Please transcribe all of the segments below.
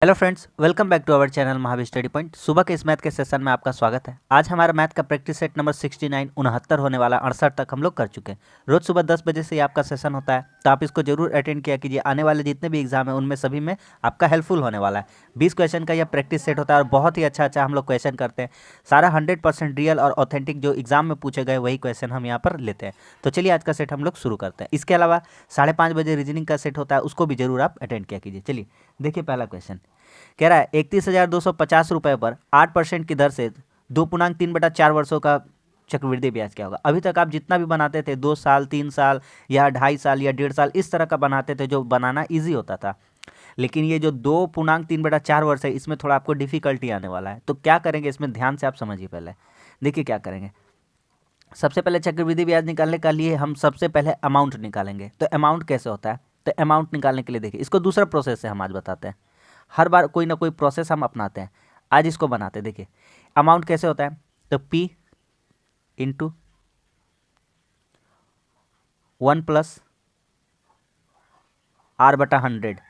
Hello friends, welcome back to our channel Mahavir study point. सुबह के इस मैथ के सेशन में आपका स्वागत है। आज हमारा मैथ का प्रैक्टिस सेट नंबर 69 69 होने वाला 68 तक हम लोग कर चुके हैं। रोज सुबह 10 बजे से ये आपका सेशन होता है, तो आप इसको जरूर अटेंड किया कीजिए। आने वाले जितने भी एग्जाम है उनमें सभी में आपका हेल्पफुल होने वाला है। 20 क्वेश्चन का यह प्रैक्टिस सेट होता है और बहुत ही अच्छा हम लोग क्वेश्चन करते हैं। सारा 100% रियल और ऑथेंटिक जो एग्जाम में पूछे गए वही क्वेश्चन हम यहाँ पर लेते हैं। तो चलिए आज का सेट हम लोग शुरू करते हैं। इसके अलावा 5:30 बजे रीजनिंग का सेट होता है, उसको भी जरूर आप अटेंड किया कीजिए। चलिए देखिए पहला क्वेश्चन कह रहा है 31,250 रुपये पर 8% की दर से 2.3/4 वर्षों का चक्रवृद्धि ब्याज क्या होगा। अभी तक आप जितना भी बनाते थे 2 साल 3 साल या 2.5 साल या 1.5 साल इस तरह का बनाते थे, जो बनाना ईजी होता था। लेकिन ये जो 2.3/4 वर्ष है इसमें थोड़ा आपको डिफिकल्टी आने वाला है। तो क्या करेंगे इसमें, ध्यान से आप समझिए। पहले देखिए क्या करेंगे। सबसे पहले चक्रवृद्धि ब्याज निकालने के लिए हम सबसे पहले अमाउंट निकालेंगे। तो अमाउंट कैसे होता है, तो अमाउंट निकालने के लिए देखिए इसको दूसरा प्रोसेस से हम आज बताते हैं। हर बार कोई ना कोई प्रोसेस हम अपनाते हैं, आज इसको बनाते हैं। देखिए अमाउंट कैसे होता है, तो P इंटू 1+R/100।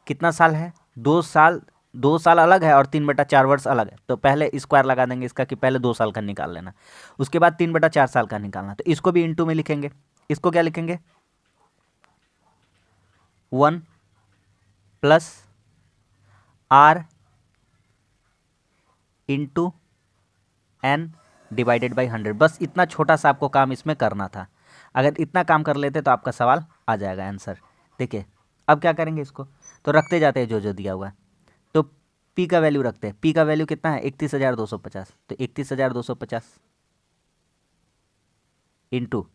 कितना साल है, 2 साल। 2 साल अलग है और 3/4 वर्ष अलग है। तो पहले स्क्वायर लगा देंगे इसका कि पहले 2 साल का निकाल लेना, उसके बाद 3/4 साल का निकालना। तो इसको भी इंटू में लिखेंगे। इसको क्या लिखेंगे, 1+R into n divided by 100। बस इतना छोटा सा आपको काम इसमें करना था। अगर इतना काम कर लेते तो आपका सवाल आ जाएगा आंसर। देखिए अब क्या करेंगे, इसको तो रखते जाते हैं जो जो दिया हुआ है। तो p का वैल्यू रखते हैं। p का वैल्यू कितना है, 31,250। तो 31,250 इंटू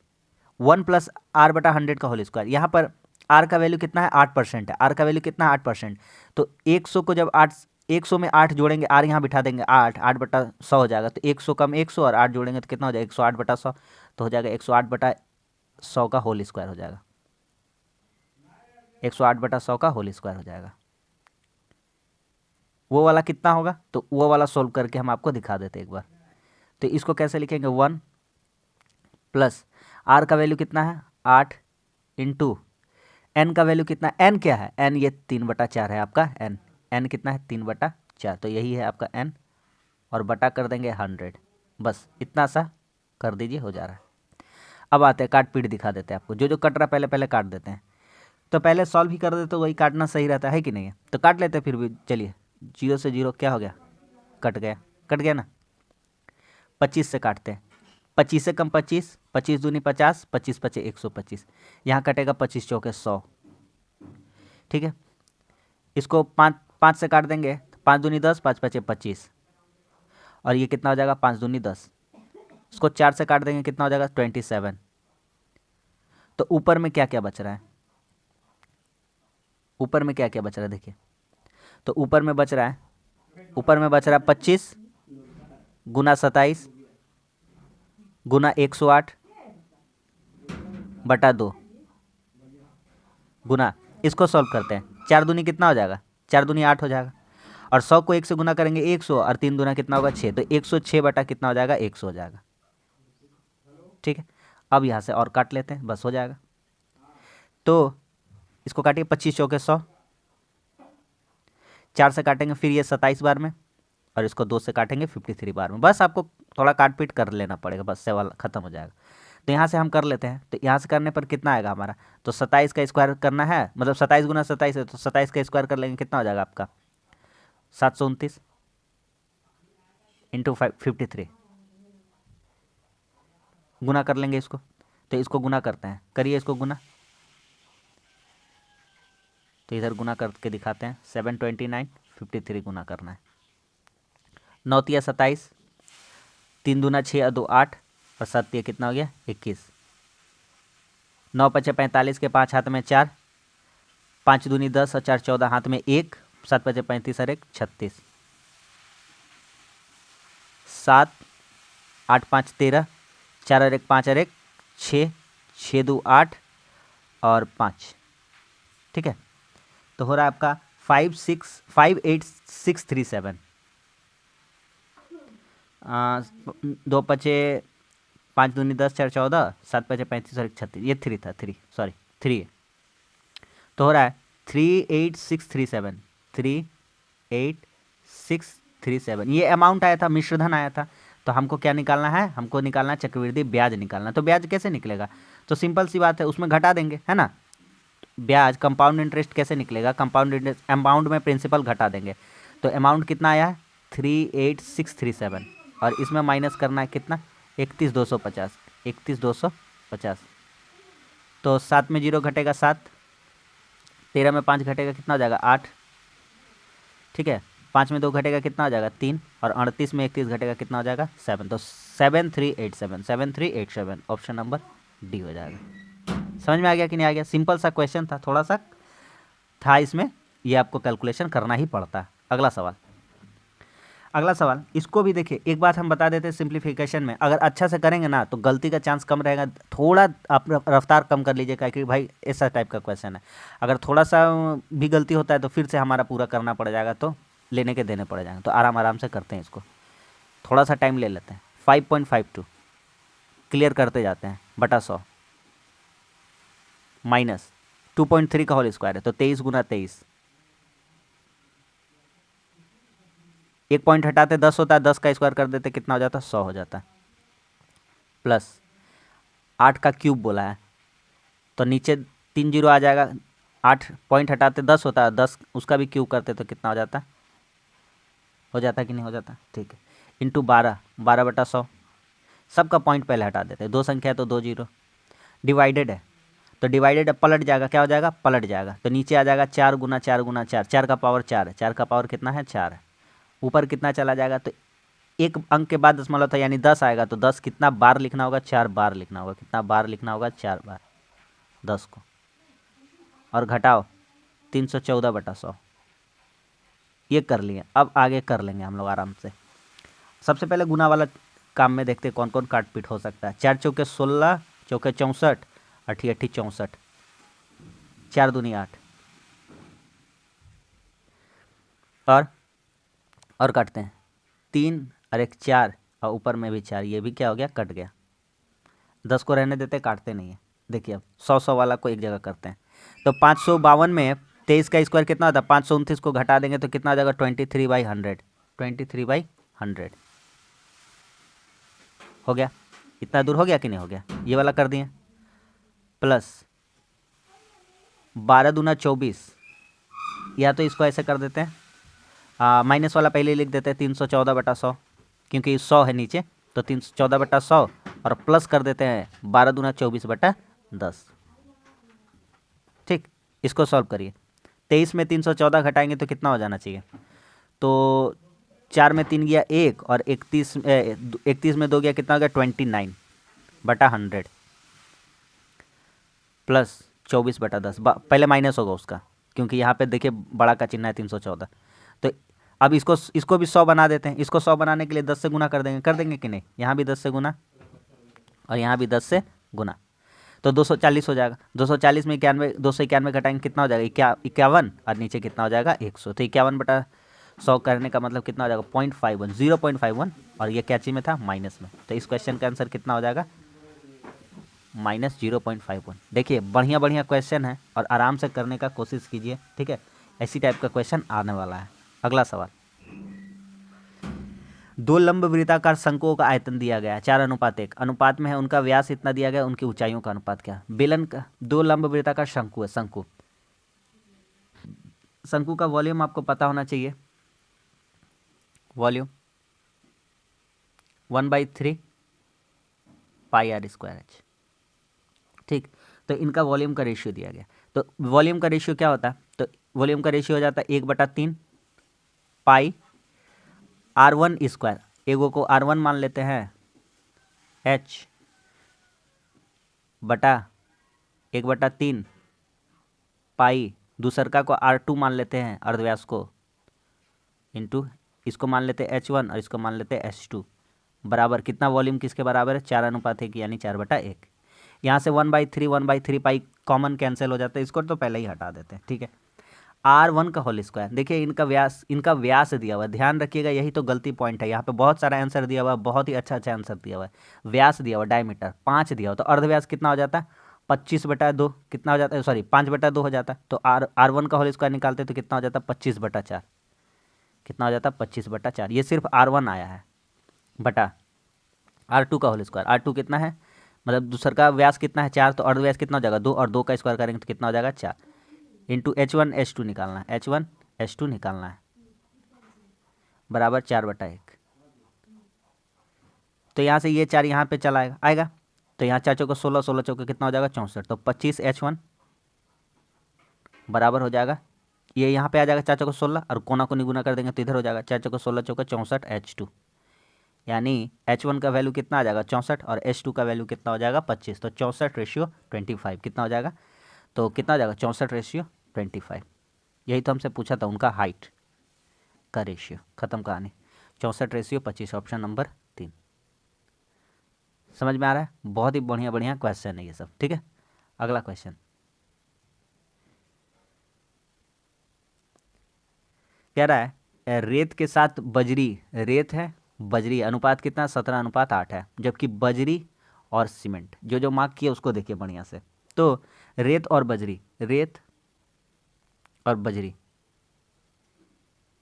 1+R/100 का होल स्क्वायर। यहाँ पर r का वैल्यू कितना है, 8% है। r का वैल्यू कितना है, 8%। तो 100 को जब 100 में 8 जोड़ेंगे, r यहाँ बिठा देंगे, 8/100 हो जाएगा। तो 100 कम 100 और 8 जोड़ेंगे तो कितना हो जाएगा, 108/100। तो हो जाएगा 108/100 का होल स्क्वायर हो जाएगा। 108/100 का होल स्क्वायर हो जाएगा। वो वाला कितना होगा, तो वो वाला सोल्व करके हम आपको दिखा देते एक बार। तो इसको कैसे लिखेंगे, 1 प्लस r का वैल्यू कितना है, 8 इंटू n का वैल्यू कितना है, n क्या है, n ये 3/4 है आपका। n कितना है, 3/4। तो यही है आपका n और बटा कर देंगे 100। बस इतना सा कर दीजिए, हो जा रहा है। अब आते हैं काट पीट दिखा देते हैं आपको। जो जो कट रहा पहले पहले काट देते हैं। तो पहले सॉल्व ही कर देते तो वही काटना सही रहता है कि नहीं है। तो काट लेते हैं फिर भी। चलिए 0 से 0 क्या हो गया, कट गया। कट गया ना। 25 से काटते हैं। 25 से कम 25, 25 दूनी 50, 25 पचे 125। यहाँ कटेगा 25 चौके 100। ठीक है, इसको 5 से काट देंगे। 5 दूनी 10, 5 पचे 25। और ये कितना हो जाएगा, 5 दूनी 10। इसको 4 से काट देंगे, कितना हो जाएगा, 27। तो ऊपर में क्या क्या बच रहा है, ऊपर में क्या क्या बच रहा है देखिए। तो ऊपर में बच रहा है, 25 गुना 27 गुना 108 बटा 2 गुना, इसको सॉल्व करते हैं। 4 दूनी कितना हो जाएगा, 4 दूनी 8 हो जाएगा। और 100 को 1 से गुना करेंगे 100, और 3 दूना कितना होगा 6। तो 106 बटा कितना हो जाएगा, 100 हो जाएगा। ठीक है, अब यहाँ से और काट लेते हैं, बस हो जाएगा। तो इसको काटिए, 25 चौके 100। 4 से काटेंगे फिर ये 27 बार में, और इसको 2 से काटेंगे 53 बार में। बस आपको थोड़ा काट पीट कर लेना पड़ेगा, बस सवाल खत्म हो जाएगा। तो यहाँ से हम कर लेते हैं। तो यहाँ से करने पर कितना आएगा हमारा, तो 27 का स्क्वायर करना है, मतलब 27 गुना 27 है, तो 27 का स्क्वायर कर लेंगे, कितना हो जाएगा आपका 729 इंटू 53। गुना कर लेंगे इसको। तो इसको गुना करते हैं, करिए इसको गुना। तो इधर गुना करके दिखाते हैं। 729 53 गुना करना है। 9 तिया 27, 3 दूना 6 और 2 8, और 7 तिया कितना हो गया, 21। 9 पचे 45 के 5 हाथ में 4, 5 दूनी 10 और 4 14 हाथ में 1, 7 पचे 35 और 1 36, 7 8 5 13, 4 और 1 5 और 1 6, 6 2 8 और 5। ठीक है, तो हो रहा है आपका 58637। 2 पचे 5 दूनी 10 4 14, 7 पचे 35 और 1 36। ये 3 था, 3 सॉरी 3 है। तो हो रहा है 38637 38637 ये अमाउंट आया था, मिश्रधन आया था। तो हमको क्या निकालना है, हमको निकालना है चक्रवृद्धि ब्याज निकालना। तो ब्याज कैसे निकलेगा, तो सिंपल सी बात है, उसमें घटा देंगे, है ना। ब्याज कंपाउंड इंटरेस्ट कैसे निकलेगा, कंपाउंड इंटरेस्ट अमाउंट में प्रिंसिपल घटा देंगे। तो अमाउंट कितना आया है 38637 और इसमें माइनस करना है कितना 31250 31250। तो 7 में 0 घटेगा 7, 13 में 5 घटेगा कितना हो जाएगा 8, ठीक है। 5 में 2 घटेगा कितना हो जाएगा 3 और 38 में 31 घटेगा कितना हो जाएगा 7। तो 7387 ऑप्शन नंबर डी हो जाएगा। समझ में आ गया कि नहीं आ गया, सिंपल सा क्वेश्चन था, थोड़ा सा था इसमें, ये आपको कैलकुलेशन करना ही पड़ता है। अगला सवाल, अगला सवाल इसको भी देखिए, एक बात हम बता देते हैं सिंप्लीफिकेशन में अगर अच्छा से करेंगे ना तो गलती का चांस कम रहेगा। थोड़ा आप रफ्तार कम कर लीजिएगा कि भाई ऐसा टाइप का क्वेश्चन है, अगर थोड़ा सा भी गलती होता है तो फिर से हमारा पूरा करना पड़ जाएगा, तो लेने के देने पड़ जाएंगे। तो आराम आराम से करते हैं इसको, थोड़ा सा टाइम ले लेते हैं। 5.52 क्लियर करते जाते हैं बटा 100 माइनस 2.3 का होल स्क्वायर है तो 23 गुना 23, एक पॉइंट हटाते 10 होता है, 10 का स्क्वायर कर देते कितना हो जाता है 100 हो जाता है, प्लस 8 का क्यूब बोला है तो नीचे 3 जीरो आ जाएगा, 8 पॉइंट हटाते 10 होता है, 10 उसका भी क्यूब करते तो कितना हो जाता है, हो जाता कि नहीं हो जाता, ठीक है। इंटू 12, 12 बटा 100, सबका पॉइंट पहले हटा देते हैं, 2 संख्या है तो 2 जीरो, डिवाइडेड है तो डिवाइडेड है पलट जाएगा, क्या हो जाएगा पलट जाएगा, तो नीचे आ जाएगा 4 गुना 4 गुना 4, 4 का पावर 4 है, 4 का पावर कितना है 4 है, ऊपर कितना चला जाएगा तो एक अंक के बाद दशमलव था यानी 10 आएगा, तो 10 कितना बार लिखना होगा 4 बार लिखना होगा, कितना बार लिखना होगा 4 बार 10 को, और घटाओ 314 बटा 100, ये कर लिए। अब आगे कर लेंगे हम लोग आराम से। सबसे पहले गुना वाला काम में देखते हैं कौन कौन काट पीट हो सकता है। 4 चौके 16, चौके 64, अठी अठी 64, 4 दूनी 8, और काटते हैं 3 और 1 4 और ऊपर में भी 4, ये भी क्या हो गया कट गया। 10 को रहने देते, काटते नहीं है। देखिए अब 100 वाला को एक जगह करते हैं, तो 552 में 23 का स्क्वायर कितना होता है, 529 को घटा देंगे तो कितना हो जाएगा 23/100, 23/100 हो गया। इतना दूर हो गया कि नहीं हो गया, ये वाला कर दिए, प्लस 12 दूना 24, या तो इसको ऐसे कर देते हैं, माइनस वाला पहले लिख देते हैं 314 बटा 100, क्योंकि 100 है नीचे तो 314 बटा 100 और प्लस कर देते हैं 12 दूना 24 बटा 10, ठीक। इसको सॉल्व करिए, 23 में 314 घटाएंगे तो कितना हो जाना चाहिए, तो 4 में 3 गया 1 और 31 में 2 गया कितना हो गया 29 बटा 100 प्लस 24 बटा 10, पहले माइनस होगा उसका क्योंकि यहाँ पे देखिए बड़ा का चिन्ह है 314। तो अब इसको भी 100 बना देते हैं, इसको 100 बनाने के लिए 10 से गुना कर देंगे कि नहीं, यहाँ भी 10 से गुना और यहाँ भी 10 से गुना, तो 240 हो जाएगा। 240 में 291 घटाएंगे कितना हो जाएगा 51 और नीचे कितना हो जाएगा 100, तो 51 बटा 100 करने का मतलब कितना हो जाएगा 0.51 और ये क्या चीज में था माइनस में, तो इस क्वेश्चन का आंसर कितना हो जाएगा -0.51। देखिए बढ़िया बढ़िया क्वेश्चन है और आराम से करने का कोशिश कीजिए, ठीक है, ऐसी टाइप का क्वेश्चन आने वाला है। अगला सवाल, 2 लंब वृत्ताकार शंकुओं का आयतन दिया गया है 4:1, अनुपात में है उनका व्यास इतना दिया गया, उनकी ऊंचाइयों का अनुपात क्या है। बेलन का 2 लंब वृत्ताकार शंकु है, शंकु का वॉल्यूम आपको पता होना चाहिए, वॉल्यूम 1/3 πr²h, ठीक। तो इनका वॉल्यूम का रेशियो दिया गया, तो वॉल्यूम का रेशियो क्या होता है, तो वॉल्यूम का रेशियो हो जाता है 1/3 पाई r1², एगो को r1 मान लेते हैं h बटा 1/3 पाई, दूसरका को r2 मान लेते हैं अर्धव्यास को, इंटू इसको मान लेते हैं h1 और इसको मान लेते हैं h2, बराबर कितना वॉल्यूम किसके बराबर है 4:1 यानी 4/1। यहाँ से 1/3 पाई कॉमन कैंसिल हो जाता है, इसको तो पहले ही हटा देते हैं, ठीक है। r1 का होल स्क्वायर, देखिए इनका व्यास दिया हुआ है, ध्यान रखिएगा यही तो गलती पॉइंट है, यहाँ पे बहुत सारा आंसर दिया हुआ है, बहुत ही अच्छा आंसर दिया हुआ है, व्यास दिया हुआ है डायमीटर 5 दिया हुआ, तो अर्धव्यास कितना हो जाता है 25/2 कितना हो जाता है, सॉरी 5/2 हो जाता है। तो R1 का होल स्क्वायर निकालते तो कितना हो जाता है, 25/4। कितना हो जाता है, 25/4। ये सिर्फ R1 आया है बटा R2 का होल स्क्वायर। R2 कितना है, मतलब दूसर का व्यास कितना है 4, तो अर्धव्यास कितना हो जाएगा 2, और 2 का स्क्वायर करेंगे तो कितना हो जाएगा 4, इंटू H1 H2 निकालना है, H1 H2 निकालना है, बराबर 4/1। तो यहाँ से ये 4 यहाँ पे चला आएगा, तो यहाँ 4 चौको 16, 16 चौको कितना हो जाएगा 64। तो 25H1 बराबर हो जाएगा, ये यहाँ पे आ जाएगा 4 चौको 16, और कोना को निगुना कर देंगे तो इधर हो जाएगा 4 चौको 16 चौको 64 H2, यानी H1 का वैल्यू कितना आ जाएगा 64, और H2 का वैल्यू कितना हो जाएगा 25। तो 64:25 कितना हो जाएगा, तो कितना हो जाएगा 64:25। यही तो हमसे पूछा था, उनका हाइट का रेशियो। खत्म कहानी। 64:25, ऑप्शन नंबर 3। समझ में आ रहा है, बहुत ही बढ़िया बढ़िया क्वेश्चन है ये सब। ठीक है, अगला क्वेश्चन कह रहा है रेत के साथ बजरी, रेत है बजरी अनुपात कितना 17:8 है, जबकि बजरी और सीमेंट जो जो मार्क किया उसको देखिए बढ़िया से। तो रेत और बजरी, रेत और बजरी,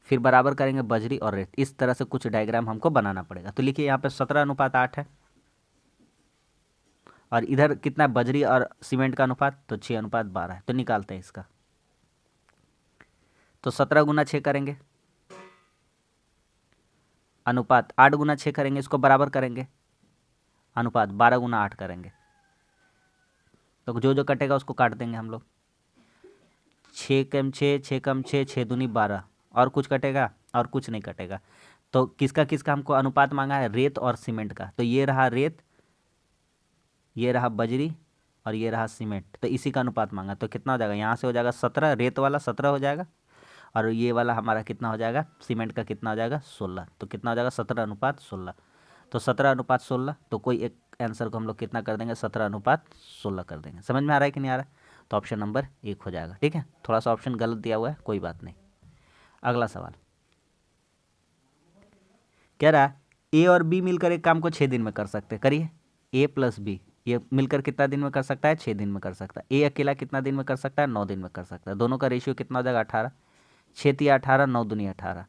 फिर बराबर करेंगे बजरी और रेत। इस तरह से कुछ डायग्राम हमको बनाना पड़ेगा। तो लिखिए यहाँ पे 17:8 है, और इधर कितना है बजरी और सीमेंट का अनुपात, तो 6:12 है। तो निकालते हैं इसका, तो 17 गुना 6 करेंगे, अनुपात 8 गुना 6 करेंगे, इसको बराबर करेंगे, अनुपात 12 गुना 8 करेंगे। तो जो जो कटेगा उसको काट देंगे हम लोग। 6 कम 6, 6 कम 6, 6 दूनी 12, और कुछ कटेगा और कुछ नहीं कटेगा। तो किसका किसका हमको अनुपात मांगा है, रेत और सीमेंट का। तो ये रहा रेत, ये रहा बजरी, और ये रहा सीमेंट। तो इसी का अनुपात मांगा। तो कितना हो जाएगा, यहाँ से हो जाएगा 17, रेत वाला 17 हो जाएगा, और ये वाला हमारा कितना हो जाएगा, सीमेंट का कितना हो जाएगा 16। तो कितना हो जाएगा 17:16। तो 17:16, तो कोई एक आंसर को हम लोग कितना कर देंगे 17:16 कर देंगे। समझ में आ रहा है कि नहीं आ रहा है, तो ऑप्शन नंबर 1 हो जाएगा। ठीक है, थोड़ा सा ऑप्शन गलत दिया हुआ है, कोई बात नहीं। अगला सवाल कह रहा है ए और बी मिलकर एक काम को 6 दिन में कर सकते हैं। करिए, ए प्लस बी ये मिलकर कितना दिन में कर सकता है, 6 दिन में कर सकता है। ए अकेला कितना दिन में कर सकता है, 9 दिन में कर सकता है। दोनों का रेशियो कितना हो जाएगा 18, 6 तिया 18, 9 दूनी 18।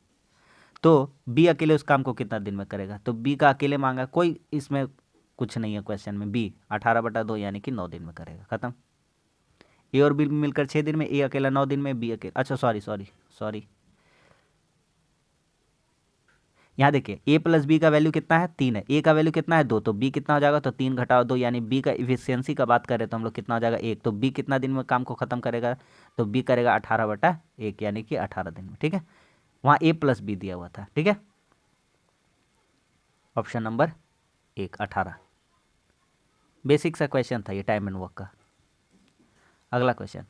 तो बी अकेले उस काम को कितना दिन में करेगा, तो बी का अकेले मांगा, कोई इसमें कुछ नहीं है क्वेश्चन में। बी 18/2 यानी कि 9 दिन में करेगा। खत्म। ए और बी मिलकर 6 दिन में, ए अकेला 9 दिन में, बी अकेला, अच्छा सॉरी यहाँ देखिए ए प्लस बी का वैल्यू कितना है 3 है, ए का वैल्यू कितना है 2, तो बी कितना हो जाएगा, तो 3 घटाओ 2, यानी बी का इफिशियंसी का बात करें तो हम लोग कितना हो जाएगा 1। तो बी कितना दिन में काम को खत्म करेगा, तो बी करेगा 18/1 यानी कि 18 दिन में। ठीक है, वहाँ ए प्लस बी दिया हुआ था। ठीक है, ऑप्शन नंबर 1 18। बेसिक सा क्वेश्चन था ये, टाइम एंड वर्क का। अगला क्वेश्चन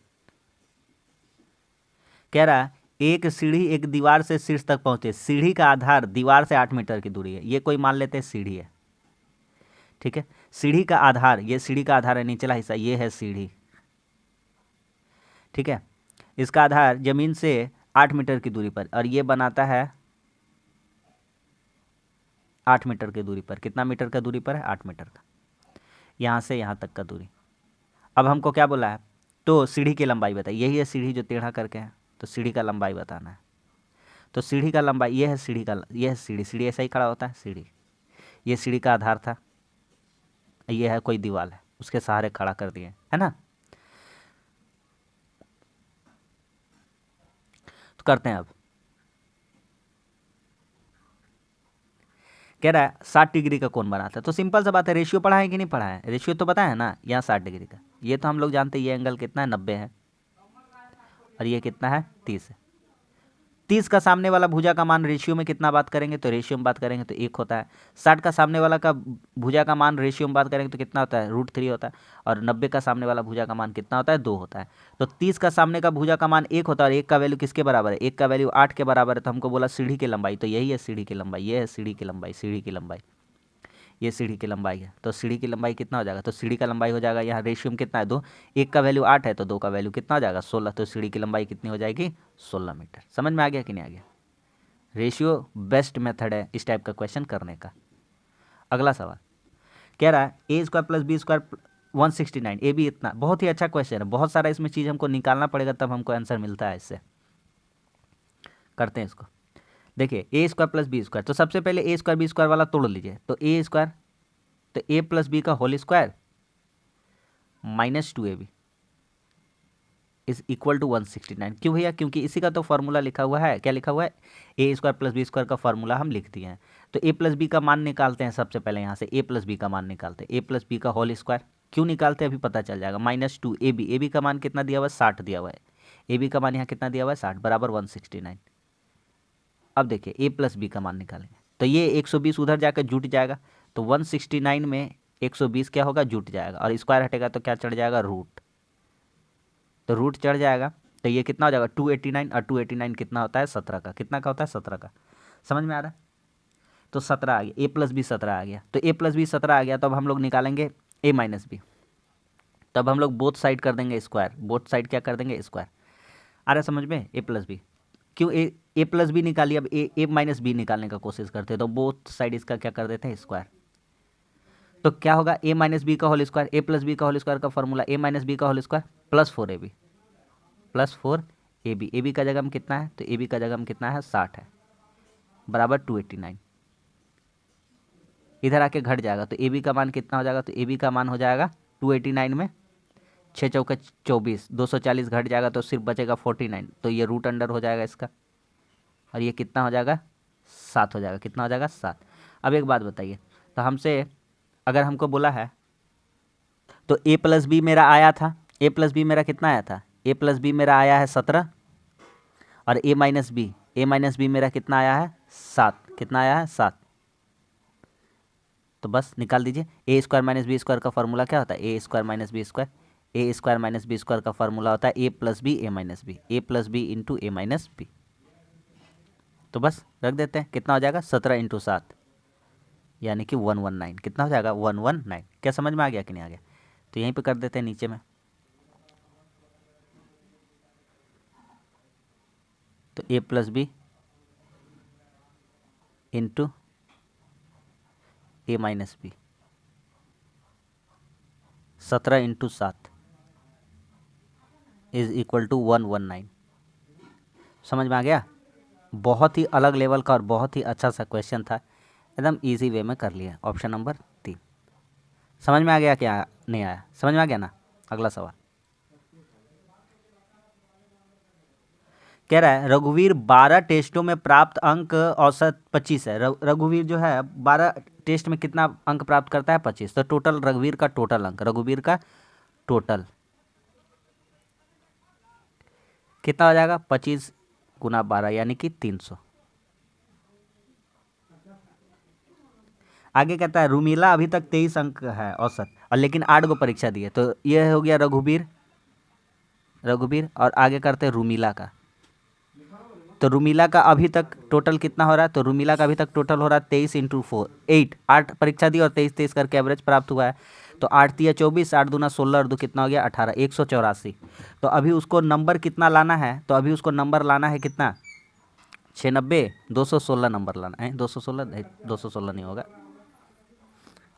कह रहा है एक सीढ़ी एक दीवार से शीर्ष तक पहुंचे, सीढ़ी का आधार दीवार से 8 मीटर की दूरी है। ये कोई मान लेते हैं सीढ़ी है। ठीक है, सीढ़ी का आधार, ये सीढ़ी का आधार है, निचला हिस्सा ये है सीढ़ी। ठीक है, इसका आधार जमीन से 8 मीटर की दूरी पर, और ये बनाता है 8 मीटर की दूरी पर। कितना मीटर का दूरी पर है, 8 मीटर का, यहाँ से यहाँ तक का दूरी। अब हमको क्या बोला है, तो सीढ़ी की लंबाई बताइए। यही है सीढ़ी जो टेढ़ा करके है, तो सीढ़ी का लंबाई बताना है। तो सीढ़ी का लंबाई ये है, सीढ़ी का, ये है सीढ़ी, सीढ़ी ऐसा ही खड़ा होता है सीढ़ी। ये सीढ़ी का आधार था, ये है कोई दीवार है, उसके सहारे खड़ा कर दिए, है ना। तो करते हैं अब। कह रहा है 60 डिग्री का कोण बनाता है। तो सिंपल सा बात है, रेशियो पढ़ा है कि नहीं पढ़ा है, रेशियो तो पता है ना। यहाँ 60 डिग्री का, ये तो हम लोग जानते हैं, ये एंगल कितना है 90 है, और ये कितना है 30 है। 30 का सामने वाला भुजा का मान रेशियो में कितना बात करेंगे, तो रेशियो में बात करेंगे तो 1 होता है। 60 का सामने वाला का भुजा का मान रेशियो में बात करेंगे तो कितना होता है, √3 होता है। और 90 का सामने वाला भुजा का मान कितना होता है, 2 होता है। तो 30 का सामने का भुजा का मान 1 होता है, और 1 का वैल्यू किसके बराबर है, 1 का वैल्यू 8 के बराबर है। तो हमको बोला सीढ़ी की लंबाई, तो यही है सीढ़ी की लंबाई, ये है सीढ़ी की लंबाई, सीढ़ी की लंबाई, ये सीढ़ी की लंबाई है। तो सीढ़ी की लंबाई कितना हो जाएगा, तो सीढ़ी का लंबाई हो जाएगा, यहाँ रेशियो में कितना है 2, 1 का वैल्यू 8 है, तो 2 का वैल्यू कितना हो जाएगा 16। तो सीढ़ी की लंबाई कितनी हो जाएगी 16 मीटर। समझ में आ गया कि नहीं आ गया। रेशियो बेस्ट मेथड है इस टाइप का क्वेश्चन करने का। अगला सवाल कह रहा है A square plus B square 169, A B इतना। बहुत ही अच्छा क्वेश्चन है, बहुत सारा इसमें चीज़ हमको निकालना पड़ेगा तब हमको आंसर मिलता है। इससे करते हैं इसको। देखिए ए स्क्वायर प्लस बी स्क्वायर, तो सबसे पहले ए स्क्वायर बी स्क्वायर वाला तोड़ लीजिए। तो ए स्क्वायर, तो ए प्लस बी का whole square minus 2ab is equal to 169। क्यों भैया? क्योंकि इसी का तो फॉर्मूला लिखा हुआ है। क्या लिखा हुआ है? A square plus B square का फॉर्मूला हम लिख दिए हैं। तो ए प्लस बी का मान निकालते हैं। सबसे पहले यहाँ से ए प्लस बी का मान निकालते हैं। ए प्लस बी का होल स्क्वायर क्यों निकालते हैं अभी पता चल जाएगा। माइनस 2ab, ए बी का मान कितना दिया हुआ है? 60 दिया हुआ है। ए बी का मान यहाँ कितना दिया हुआ है? 60 बराबर 169। अब देखिए ए प्लस बी का मान निकालेंगे तो ये 120 उधर जाकर जुट जाएगा। तो 169 में 120 क्या होगा? जुट जाएगा। और स्क्वायर हटेगा तो क्या चढ़ जाएगा? रूट। तो रूट चढ़ जाएगा तो ये कितना हो जाएगा? 289। और 289 कितना होता है? 17 का। कितना का होता है? 17 का। समझ में आ रहा है? तो 17 आ गया। ए प्लस बी 17 आ गया। तो ए प्लस बी 17 आ गया तो अब हम लोग निकालेंगे ए माइनस बी। तब हम लोग बोथ साइड कर देंगे स्क्वायर। बोथ साइड क्या कर देंगे? स्क्वायर। आ रहा है समझ में? ए प्लस बी क्यों? ए प्लस बी निकालिए। अब ए माइनस बी निकालने का कोशिश करते हैं तो बोथ साइड इसका क्या कर देते हैं? स्क्वायर। तो क्या होगा? ए माइनस बी का whole square, A plus B का होल स्क्वायर का फॉर्मूला ए माइनस बी का whole square plus 4ab, plus 4ab। A B का जगह में कितना है? तो ए बी का जगह में कितना है? 60 है बराबर 289। इधर आके घट जाएगा तो ए बी का मान कितना हो जाएगा? तो ए बी का मान हो जाएगा 289 में 6 चौके 24, 240 घट जाएगा तो सिर्फ बचेगा 49। तो ये रूट अंडर हो जाएगा इसका। और ये कितना हो जाएगा? 7 हो जाएगा। कितना हो जाएगा? 7। अब एक बात बताइए, तो हमसे अगर हमको बोला है तो ए प्लस बी मेरा आया था। ए प्लस बी मेरा कितना आया था? ए प्लस बी मेरा आया है 17। और ए माइनस बी मेरा कितना आया है? 7। कितना आया है? 7। तो बस निकाल दीजिए। ए स्क्वायर माइनस बी स्क्वायर का फॉर्मूला क्या होता है? A square minus B square. A square minus B square का फॉर्मूला होता है ए plus B A minus B, A plus B into A minus B. तो बस रख देते हैं। कितना हो जाएगा? 17 इंटू 7 यानी कि 119। कितना हो जाएगा? 119। क्या समझ में आ गया कि नहीं आ गया? तो यहीं पे कर देते हैं नीचे में। तो A plus B into A minus B, 17 into 7 is equal to 119। समझ में आ गया? बहुत ही अलग लेवल का और बहुत ही अच्छा सा क्वेश्चन था। एकदम इजी वे में कर लिया। ऑप्शन नंबर 3 समझ में आ गया क्या? नहीं आया? समझ में आ गया ना? अगला सवाल कह रहा है रघुवीर 12 टेस्टों में प्राप्त अंक औसत 25 है। रघुवीर जो है 12 टेस्ट में कितना अंक प्राप्त करता है? 25। तो टोटल रघुवीर का टोटल अंक, रघुवीर का टोटल कितना हो जाएगा? 25 गुना 12 यानी कि 300। आगे कहता है रुमिला अभी तक 23 अंक है औसत और लेकिन 8 गो परीक्षा दी है। तो ये हो गया रघुवीर, और आगे करते हैं रुमिला का। तो रुमिला का अभी तक टोटल कितना हो रहा है? तो रुमिला का अभी तक टोटल हो रहा है 23 इंटू 4 8। 8 परीक्षा दी और 23 करके एवरेज प्राप्त हुआ है। तो 8 तिया 24, 8 दूना 16 और 2 कितना हो गया? 18, 184। तो अभी उसको नंबर कितना लाना है? तो अभी उसको नंबर लाना है कितना? 96, 216 नंबर लाना है। 216 216 नहीं होगा।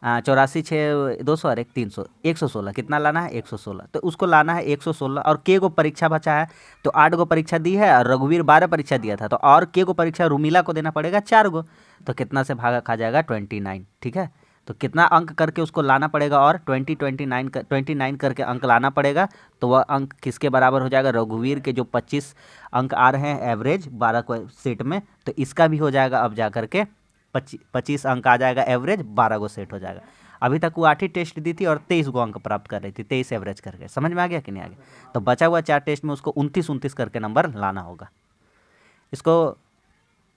84 6 200 और 1 300, 116 कितना लाना है? 116। तो उसको लाना है 116। और के गो परीक्षा बचा है? तो 8 गो परीक्षा दी है और रघुवीर 12 परीक्षा दिया था। तो और के गो परीक्षा रुमिला को देना पड़ेगा 4 गो। तो कितना से भागा खा जाएगा? 29। ठीक है, तो कितना अंक करके उसको लाना पड़ेगा? और 29 करके अंक लाना पड़ेगा। तो वह अंक किसके बराबर हो जाएगा? रघुवीर के जो 25 अंक आ रहे हैं एवरेज 12 को सेट में, तो इसका भी हो जाएगा अब जा करके 25 अंक आ जाएगा एवरेज, 12 गो सेट हो जाएगा। अभी तक वो 8 ही टेस्ट दी थी और 23 गो अंक प्राप्त कर रही थी, 23 एवरेज करके। समझ में आ गया कि नहीं आ गया? तो बचा हुआ 4 टेस्ट में उसको 29 करके नंबर लाना होगा। इसको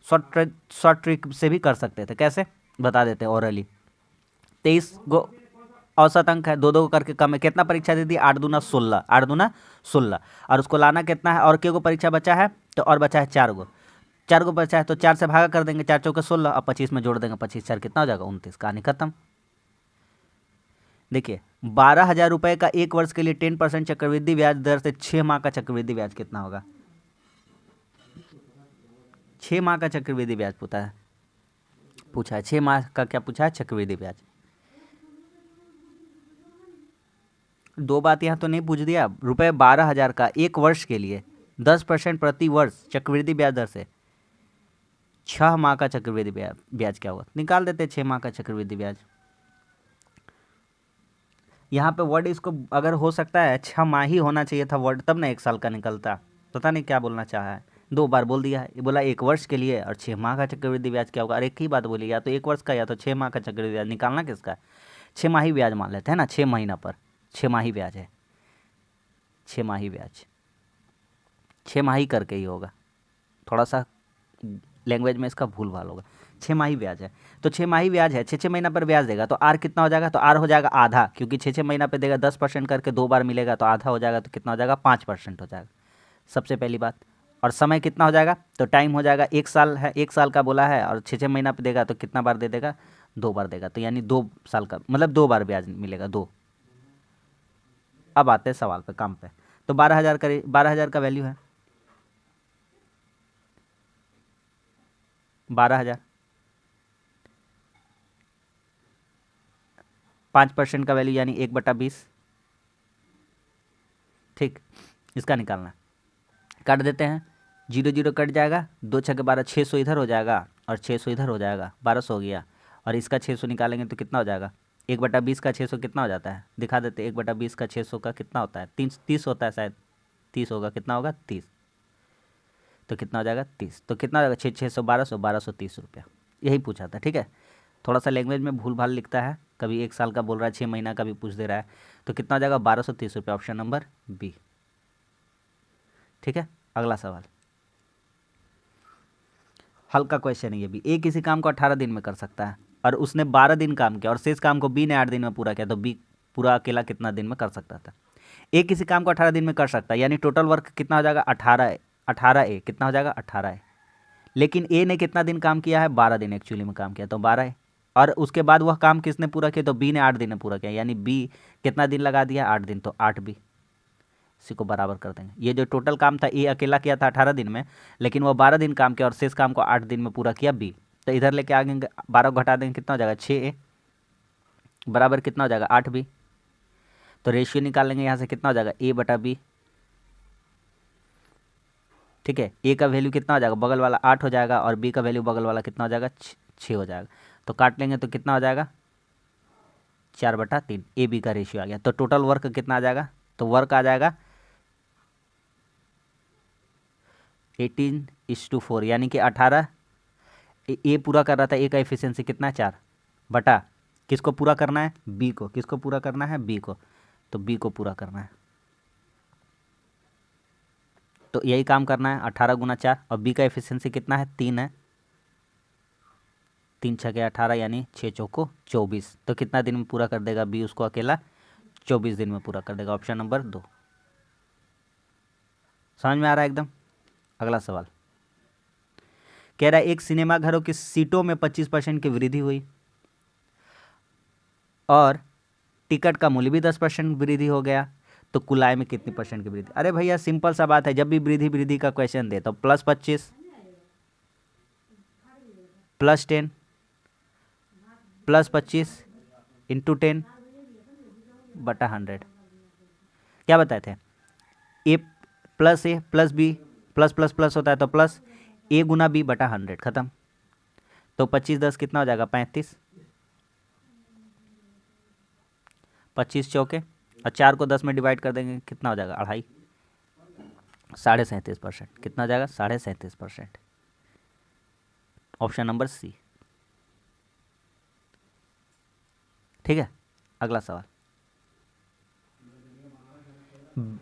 शॉर्ट ट्रिक से भी कर सकते थे। कैसे बता देते हैं ओरली। 23 गो औसत अंक है, 2 करके कम है। कितना परीक्षा दे दी? 8 दूना 16, 8 दूना 16। और उसको लाना कितना है? और के गो परीक्षा बचा है? तो और बचा है 4 गो। 4 गो बचा है तो 4 से भागा कर देंगे, 4 चौके 16 और 25 में जोड़ देंगे। 25 4 कितना हो जाएगा? 29। कहानी खत्म। देखिए 12,000 रुपये का 1 वर्ष के लिए 10% चक्रवृद्धि ब्याज दर से 6 माह का चक्रवृद्धि ब्याज कितना होगा? 6 माह का चक्रवृद्धि ब्याज पूछा है 6 माह का क्या पूछा है? चक्रवृद्धि ब्याज। दो बात यहाँ तो नहीं पूछ दिया। रुपये 12,000 का 1 वर्ष के लिए 10% प्रति वर्ष चक्रवृद्धि ब्याज दर से 6 माह का चक्रवृद्धि ब्याज क्या होगा, निकाल देते 6 माह का चक्रवृद्धि ब्याज। यहाँ पे वर्ड इसको अगर हो सकता है 6 माह ही होना चाहिए था वर्ड, तब ना 1 साल का निकलता। पता नहीं क्या बोलना चाहा है, 2 बार बोल दिया है। ये बोला 1 वर्ष के लिए और 6 माह का चक्रवृद्धि ब्याज क्या होगा, और एक ही बात बोली, या तो 1 वर्ष का या तो 6 माह का चक्रवृद्धि ब्याज। निकालना किसका है, 6 माही ब्याज मान लेते हैं ना, 6 महीना पर 6 माही ब्याज है, 6 माही ब्याज 6 माही करके ही होगा। थोड़ा सा लैंग्वेज में इसका भूल भाल होगा। 6 माही ब्याज है तो 6 माही ब्याज है, 6 6 महीना पर ब्याज देगा तो आर कितना हो जाएगा, तो आर हो जाएगा आधा, क्योंकि 6 6 महीना पे देगा 10% करके 2 बार मिलेगा तो आधा हो जाएगा, तो कितना हो जाएगा 5% हो जाएगा, सबसे पहली बात। और समय कितना हो जाएगा, तो टाइम हो जाएगा 1 साल है, 1 साल का बोला है, और 6 6 महीना पे देगा तो कितना बार दे देगा, 2 बार देगा, तो यानी 2 साल का मतलब 2 बार ब्याज मिलेगा, 2। अब आते हैं सवाल पे, काम पे। तो 12,000 का वैल्यू है 12,000, 5% का वैल्यू यानी 1/20। ठीक, इसका निकालना है। काट देते हैं, 0 0 कट जाएगा, 2 छः 12, 600 इधर हो जाएगा और 600 इधर हो जाएगा, 1200 हो गया। और इसका 600 निकालेंगे तो कितना हो जाएगा, 1/20 का 600 कितना हो जाता है, दिखा देते। 1/20 का 600 का कितना होता है, 30 होता है शायद, 30 होगा, कितना होगा 30, तो कितना हो जाएगा 30, तो कितना हो जाएगा 600 1230 रुपया। यही पूछा था, ठीक है। थोड़ा सा लैंग्वेज में भूल भाल लिखता है, कभी 1 साल का बोल रहा है, 6 महीना का भी पूछ दे रहा है, तो कितना हो जाएगा 1230 रुपया, ऑप्शन नंबर बी। ठीक है, अगला सवाल हल्का क्वेश्चन है ये भी। ए किसी काम को 18 दिन में कर सकता है और उसने 12 दिन काम किया और शेष काम को बी ने 8 दिन में पूरा किया, तो बी पूरा अकेला कितना दिन में कर सकता था। ए किसी काम को 18 दिन में कर सकता है, यानी टोटल वर्क कितना हो जाएगा 18 ए कितना हो जाएगा 18 ए। लेकिन ए ने कितना दिन काम किया है, 12 दिन एक्चुअली में काम किया, तो 12 ए। और उसके बाद वह काम किसने पूरा किया, तो बी ने 8 दिन में पूरा किया, यानी बी कितना दिन लगा दिया 8 दिन, तो 8 बी। इसी को बराबर कर देंगे। ये जो टोटल काम था ए अकेला किया था 18 दिन में, लेकिन वो 12 दिन काम किया और शेष काम को 8 दिन में पूरा किया बी, तो इधर लेके आ गए 12 को घटा देंगे, कितना हो जाएगा 6 ए बराबर कितना हो जाएगा 8 बी। तो रेशियो निकाल लेंगे यहाँ से, कितना हो जाएगा A/B। ठीक है, ए का वैल्यू कितना हो जाएगा, बगल वाला 8 हो जाएगा, और बी का वैल्यू बगल वाला कितना हो जाएगा 6 हो जाएगा। तो काट लेंगे तो कितना हो जाएगा 4/3, ए बी का रेशियो आ गया। तो टोटल वर्क कितना आ जाएगा, तो वर्क आ जाएगा 18:4, यानी कि 18। ए पूरा कर रहा था, ए का एफिशिएंसी कितना है 4 बटा, किसको पूरा करना है बी को, किसको पूरा करना है बी को, तो बी को पूरा करना है। तो यही काम करना है 18 × 4, और बी का एफिशिएंसी कितना है 3 है, 3 छः 18 यानी 6 चौको 24। तो कितना दिन में पूरा कर देगा बी उसको अकेला, 24 दिन में पूरा कर देगा, ऑप्शन नंबर 2। समझ में आ रहा है एकदम। अगला सवाल कह रहा है एक सिनेमा घरों की सीटों में 25% की वृद्धि हुई और टिकट का मूल्य भी 10% वृद्धि हो गया, तो कुल आय में कितनी % की वृद्धि। अरे भैया सिंपल सा बात है, जब भी वृद्धि का क्वेश्चन दे तो +25 +10 +25 × 10/100। क्या बताए थे, ए प्लस बी प्लस होता है, तो प्लस ए × B/100 खत्म। तो 25 10 कितना हो जाएगा 35, 25 चौके, और 4 को 10 में डिवाइड कर देंगे कितना हो जाएगा 2.5, 37.5%। कितना हो जाएगा 37.5%, ऑप्शन नंबर सी। ठीक है, अगला सवाल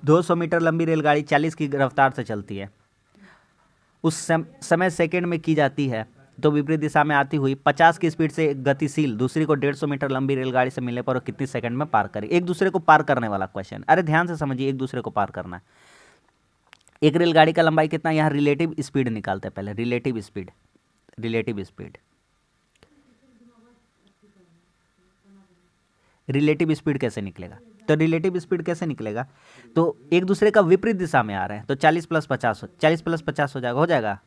200 मीटर लंबी रेलगाड़ी 40 की रफ्तार से चलती है, उस समय सेकंड में की जाती है, तो विपरीत दिशा में आती हुई 50 की स्पीड से गतिशील दूसरी को 150 मीटर लंबी रेलगाड़ी से मिलने पर वो कितनी सेकंड में पार करे। एक दूसरे को पार करने वाला क्वेश्चन, अरे ध्यान से समझिए, एक दूसरे को पार करना है। एक रेलगाड़ी का लंबाई कितना, यहाँ रिलेटिव स्पीड निकालते हैं पहले, रिलेटिव स्पीड कैसे निकलेगा, तो रिलेटिव स्पीड कैसे निकलेगा, तो एक दूसरे का विपरीत दिशा में आ रहे हैं, तो 40 + 50 हो जाएगा।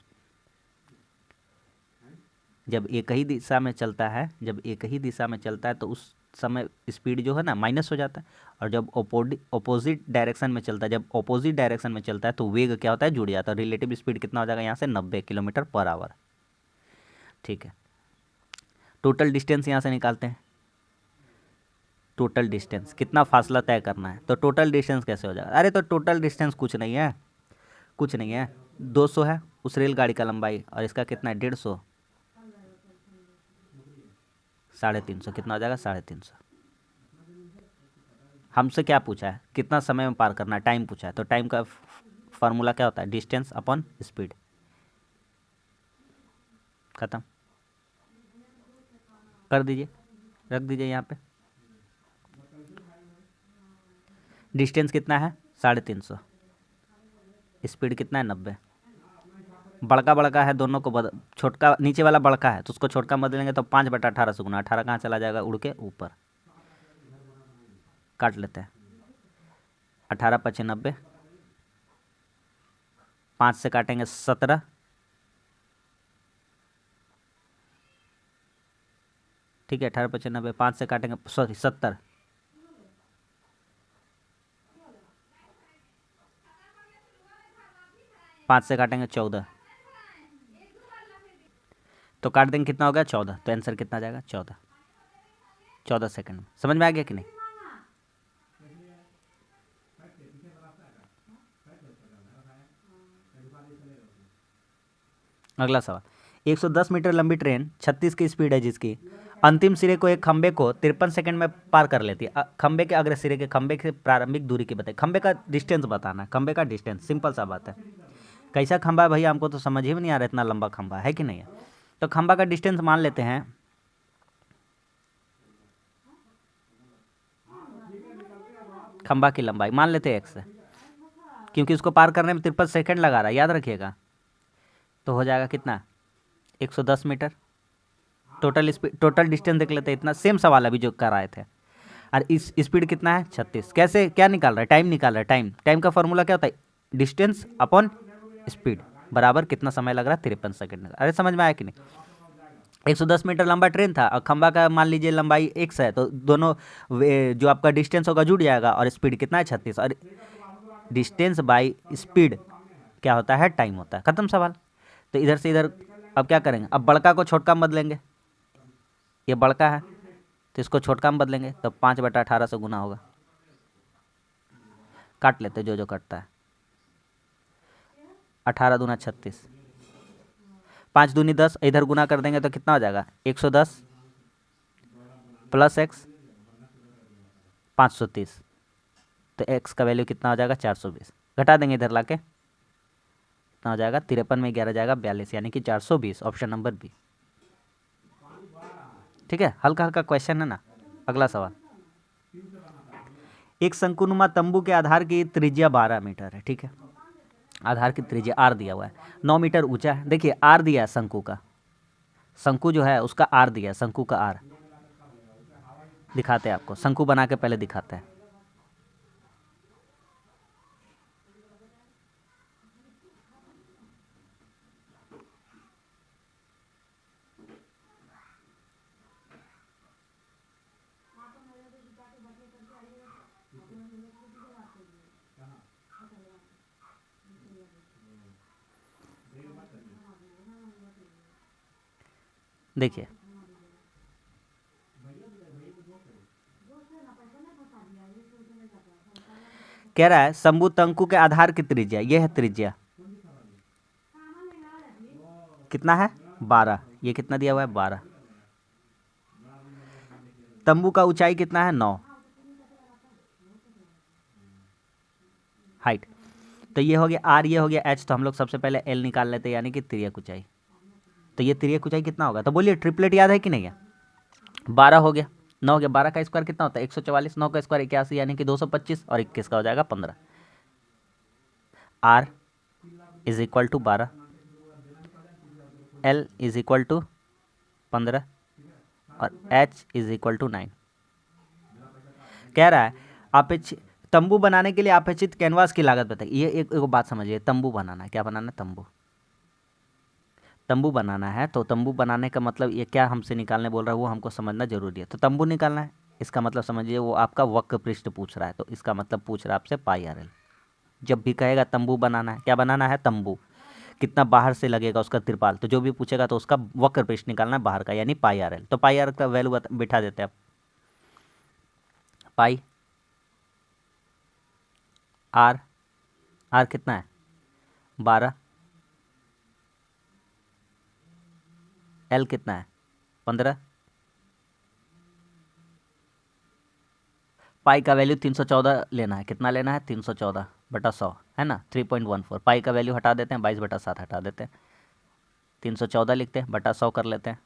जब एक ही दिशा में चलता है तो उस समय स्पीड जो है ना माइनस हो जाता है, और जब अपोजिट डायरेक्शन में चलता है, जब अपोजिट डायरेक्शन में चलता है तो वेग क्या होता है, जुड़ जाता है। रिलेटिव स्पीड कितना हो जाएगा यहाँ से, 90 किलोमीटर पर आवर। ठीक है, टोटल डिस्टेंस यहाँ से निकालते हैं। टोटल डिस्टेंस कितना फासला तय करना है, तो टोटल डिस्टेंस कैसे हो जाएगा, अरे तो टोटल डिस्टेंस कुछ नहीं है, कुछ नहीं है, 200 है उस रेलगाड़ी का लंबाई, और इसका कितना है 150, 350, कितना हो जाएगा 350। हमसे क्या पूछा है, कितना समय में पार करना है, टाइम पूछा है, तो टाइम का फार्मूला क्या होता है, डिस्टेंस अपॉन स्पीड। खत्म कर दीजिए, रख दीजिए यहाँ पे। डिस्टेंस कितना है 350, स्पीड कितना है 90। बड़का बड़का है, दोनों को छोटका नीचे वाला बड़का है तो उसको छोटका बदलेंगे तो 5/18 से गुना, 18 कहाँ चला जाएगा, उड़ के ऊपर। काट लेते हैं, 18 × 5 = 90, 5 से काटेंगे 17, ठीक है, 18 × 5 = 90, 5 से काटेंगे 70, पाँच से काटेंगे 14, तो काट देंगे कितना हो गया 14, तो आंसर कितना जाएगा 14 सेकंड में। समझ में आ गया कि नहीं। अगला सवाल, 110 मीटर लंबी ट्रेन 36 की स्पीड है जिसकी अंतिम सिरे को एक खंबे को 53 सेकंड में पार कर लेती है। खंबे के अग्र सिरे के खंबे की प्रारंभिक दूरी की बताइए। खंबे का डिस्टेंस बताना है, खंबे का डिस्टेंस, सिंपल सा बात है। कैसा खंबा है भैया, हमको तो समझ ही में नहीं आ रहा, इतना लंबा खंबा है कि नहीं है। तो खंबा का डिस्टेंस मान लेते हैं, खंबा की लंबाई मान लेते हैं x, क्योंकि उसको पार करने में 53 सेकंड लगा रहा है, याद रखिएगा। तो हो जाएगा कितना 110 metre. Total speed, total distance देख लेते हैं, इतना सेम सवाल अभी जो कर रहे थे। और इस स्पीड कितना है 36। कैसे क्या निकाल रहा है, टाइम निकाल रहा है। टाइम का फॉर्मूला क्या होता है, डिस्टेंस अपॉन स्पीड बराबर कितना समय लग रहा है 53 सेकंड। अरे समझ में आया कि नहीं। 110 मीटर लंबा ट्रेन था और खंबा का मान लीजिए लंबाई x है, तो दोनों जो आपका डिस्टेंस होगा जुड़ जाएगा, और स्पीड कितना है 36, और डिस्टेंस बाय स्पीड क्या होता है, टाइम होता है। खत्म सवाल। तो इधर से इधर अब क्या करेंगे, अब बड़का को छोटका में बदलेंगे, ये बड़का है तो इसको छोटका में बदलेंगे, तो 5/18 से गुना होगा। काट लेते जो जो कटता है, 18 दूना 36, 5 दूनी 10, इधर गुना कर देंगे तो कितना हो जाएगा 110 प्लस x 530, तो x का वैल्यू कितना हो जाएगा 420। घटा देंगे इधर लाके, कितना हो जाएगा 53 में 11 जाएगा 42, यानी कि 420, ऑप्शन नंबर बी। ठीक है, हल्का हल्का क्वेश्चन है ना। अगला सवाल, एक शंकुनुमा तंबू के आधार की त्रिज्या 12 मीटर है। ठीक है, आधार की त्रिज्या आर दिया हुआ है, 9 मीटर ऊंचा है। देखिए आर दिया है शंकु का, शंकु जो है उसका आर दिया है, शंकु का आर दिखाते हैं आपको, शंकु बना के पहले दिखाते हैं। देखिए कह रहा है शंभु तंकु के आधार की त्रिज्या, यह है त्रिज्या, कितना है 12, ये कितना दिया हुआ है 12। तंबू का ऊंचाई कितना है 9, हाइट। तो ये हो गया आर, ये हो गया एच, तो हम लोग सबसे पहले एल निकाल लेते हैं, यानी कि तिर्यक ऊंचाई। तो ये तिर्यक ऊंचाई कितना होगा, तो बोलिए ट्रिपलेट याद है कि नहीं है। 12 हो गया, 9 हो गया, 12 का स्क्वायर कितना होता है 144, 9 का स्क्वायर 81, यानी कि 225, और 21 का हो जाएगा 15। R is equal to 12, L is equal to 15, और एच इज इक्वल टू 9। कह रहा है अपेक्षित तंबू बनाने के लिए अपेक्षित कैनवास की लागत बताइए। ये एक बात समझिए, तंबू बनाना है, क्या बनाना है, तंबू, तंबू बनाना है। तो तंबू बनाने का मतलब ये क्या हमसे निकालने बोल रहा है वो हमको समझना जरूरी है। तो तंबू निकालना है, इसका मतलब समझिए वो आपका वक्र पृष्ठ पूछ रहा है, तो इसका मतलब पूछ रहा है आपसे पाई आर एल। जब भी कहेगा तंबू बनाना है, क्या बनाना है, तंबू, कितना बाहर से लगेगा उसका तिरपाल, तो जो भी पूछेगा तो उसका वक्र पृष्ठ निकालना है बाहर का, यानी पाई आर एल। तो पाई आर का वैल्यू बिठा देते हैं आप। पाई आर, आर कितना है 12, एल कितना है 15, पाई का वैल्यू 314 लेना है। कितना लेना है 314/100 है ना, 3.14। पाई का वैल्यू हटा देते हैं, 22/7 हटा देते हैं, 314 लिखते हैं, बटा 100 कर लेते हैं,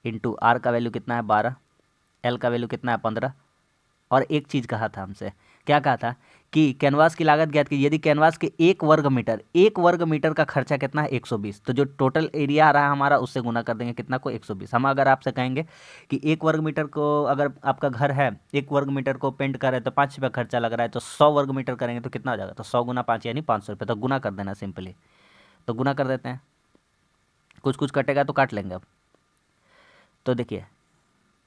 इंटू आर का वैल्यू कितना है 12, एल का वैल्यू कितना है 15। और एक चीज़ कहा था हमसे, क्या कहा था कि कैनवास की लागत ज्ञात की, यदि कैनवास के 1 वर्ग मीटर का खर्चा कितना है 120, तो जो टोटल एरिया आ रहा है हमारा उससे गुना कर देंगे, कितना को 120। हम अगर आपसे कहेंगे कि 1 वर्ग मीटर को, अगर आपका घर है 1 वर्ग मीटर को पेंट कर रहे हैं तो 5 रुपये खर्चा लग रहा है, तो 100 वर्ग मीटर करेंगे तो कितना हो जाएगा, तो 100 × 5 यानी 500 रुपये। तो गुना कर देना सिंपली, तो गुना कर देते हैं, कुछ कुछ कटेगा तो काट लेंगे अब। तो देखिए